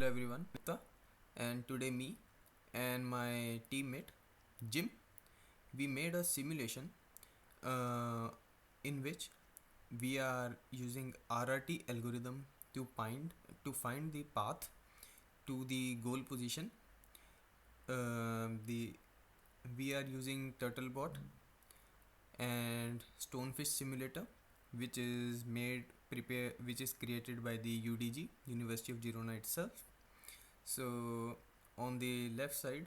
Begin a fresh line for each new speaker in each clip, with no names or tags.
Hello everyone, and today me and my teammate Jim, we made a simulation uh, in which we are using RRT algorithm to find the path to the goal position. The We are using TurtleBot and Stonefish simulator, which is created by the UDG University of Girona itself. So on the left side,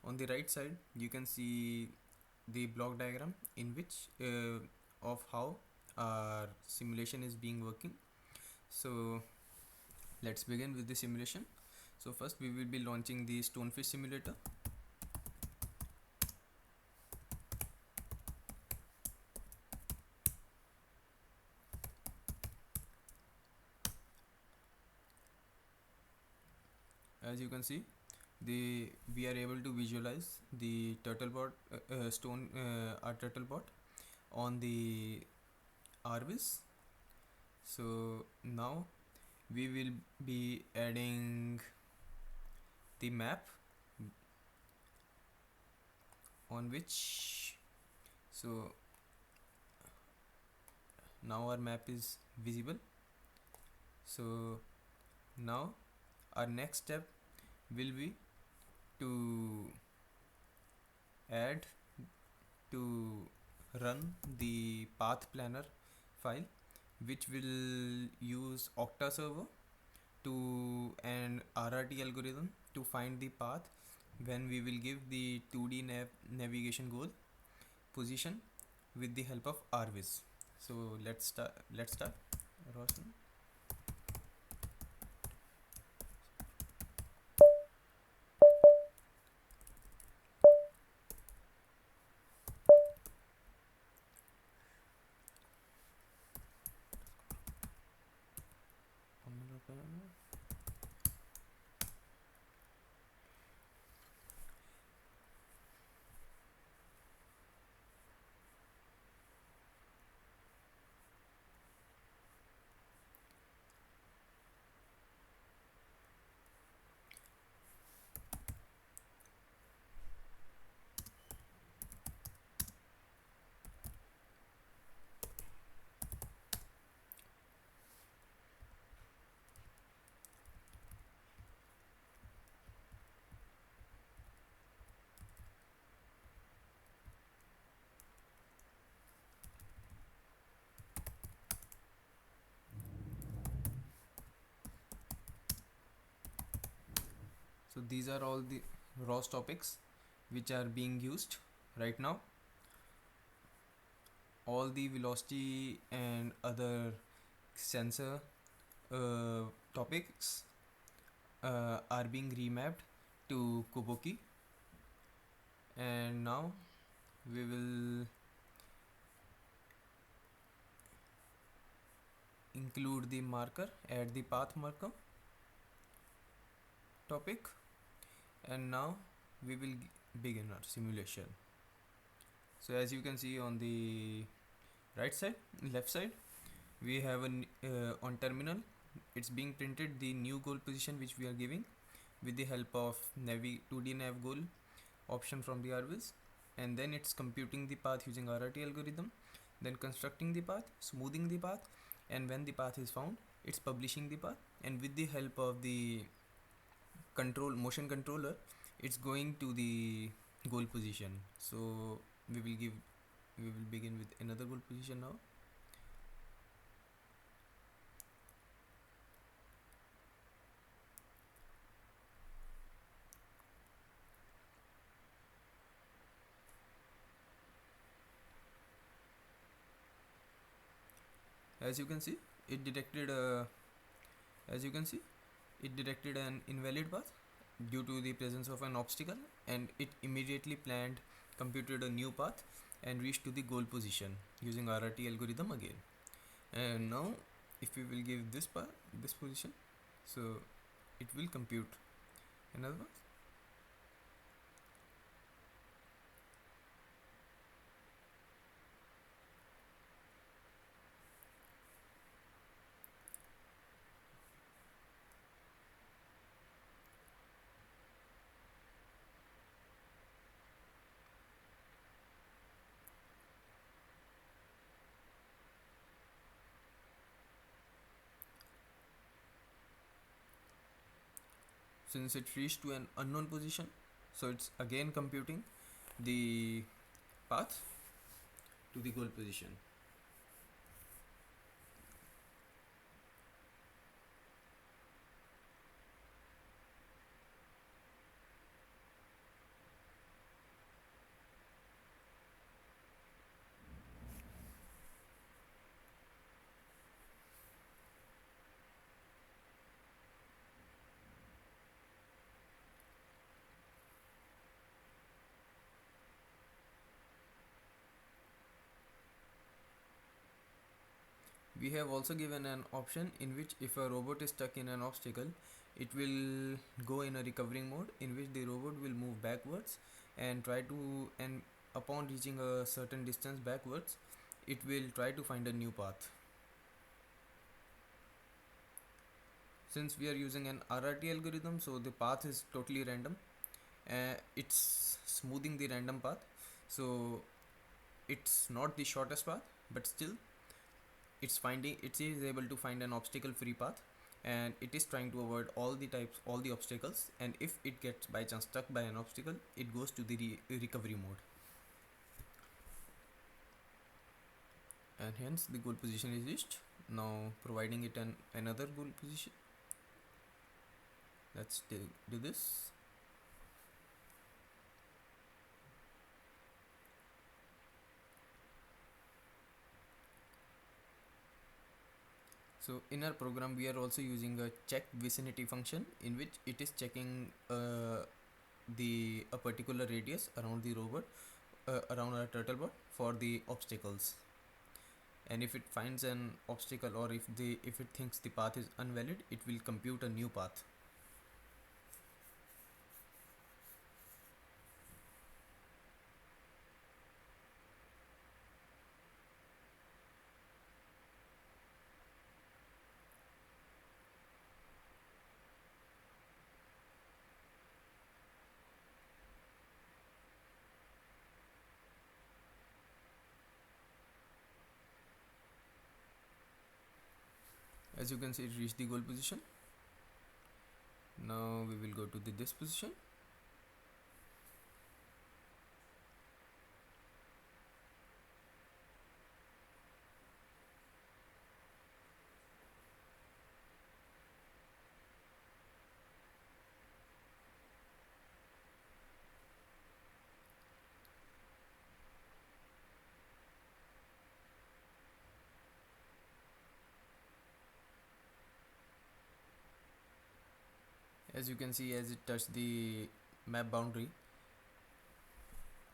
on the right side, you can see the block diagram in which of how our simulation is being working. So let's begin with the simulation. So first we will be launching the Stonefish simulator. As you can see, we are able to visualize the turtlebot our turtlebot on the RViz. So now we will be adding the map on which, so now our map is visible. So now our next step will be to add to run the path planner file, which will use Octa server to an RRT algorithm to find the path when we will give the 2D navigation goal position with the help of RViz. So let's start ROS. So these are all the ROS topics which are being used right now. All the velocity and other sensor topics are being remapped to Kuboki, and now we will include the marker, add the path marker topic, and now we will begin our simulation. So as you can see on the left side, we have on terminal, it's being printed the new goal position which we are giving with the help of 2D nav goal option from the RViz, and then it's computing the path using RRT algorithm, then constructing the path, smoothing the path, and when the path is found, it's publishing the path, and with the help of the motion controller, it's going to the goal position. So we will begin with another goal position now. As you can see, it detected an invalid path due to the presence of an obstacle, and it immediately computed a new path and reached to the goal position using RRT algorithm again. And now if we will give this position, so it will compute another path. since it reached to an unknown position, so it's again computing the path to the goal position. We have also given an option in which if a robot is stuck in an obstacle, it will go in a recovering mode in which the robot will move backwards and try to, and upon reaching a certain distance backwards, it will try to find a new path. Since we are using an RRT algorithm, so the path is totally random. It's smoothing the random path, so it's not the shortest path, but still it is able to find an obstacle free path, and it is trying to avoid all the obstacles, and if it gets by chance stuck by an obstacle, it goes to the recovery mode, and hence the goal position is reached. Now providing it another goal position. Let's do this. So in our program we are also using a check vicinity function in which it is checking a particular radius around the robot, around our TurtleBot for the obstacles, and if it finds an obstacle, or if it thinks the path is invalid, it will compute a new path. As you can see, it reached the goal position. Now we will go to this position. As you can see, as it touched the map boundary,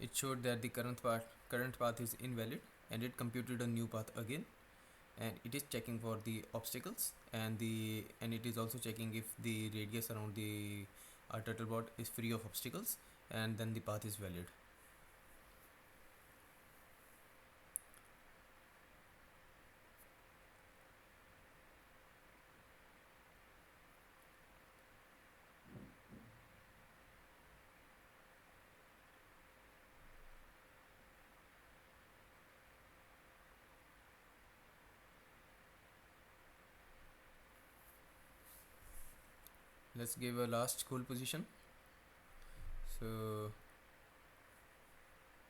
it showed that the current path is invalid, and it computed a new path again, and it is checking for the obstacles, and it is also checking if the radius around the TurtleBot is free of obstacles, and then the path is valid. Let's give a last goal position. So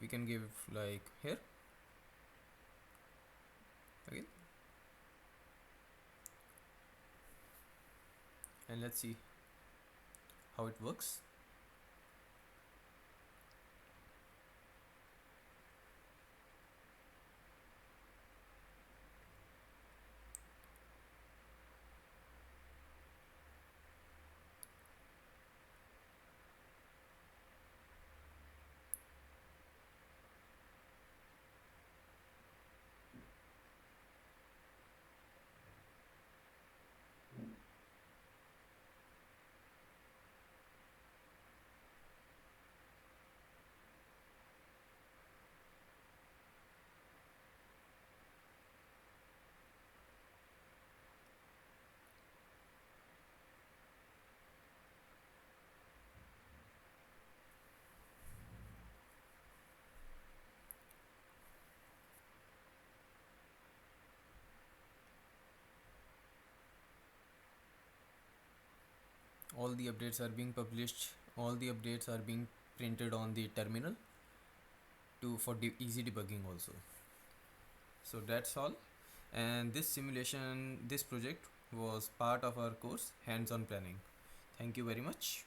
we can give like here again, and let's see how it works. all the updates are being published, all the updates are being printed on the terminal to for easy debugging also. So that's all, and this project was part of our course hands-on planning. Thank you very much.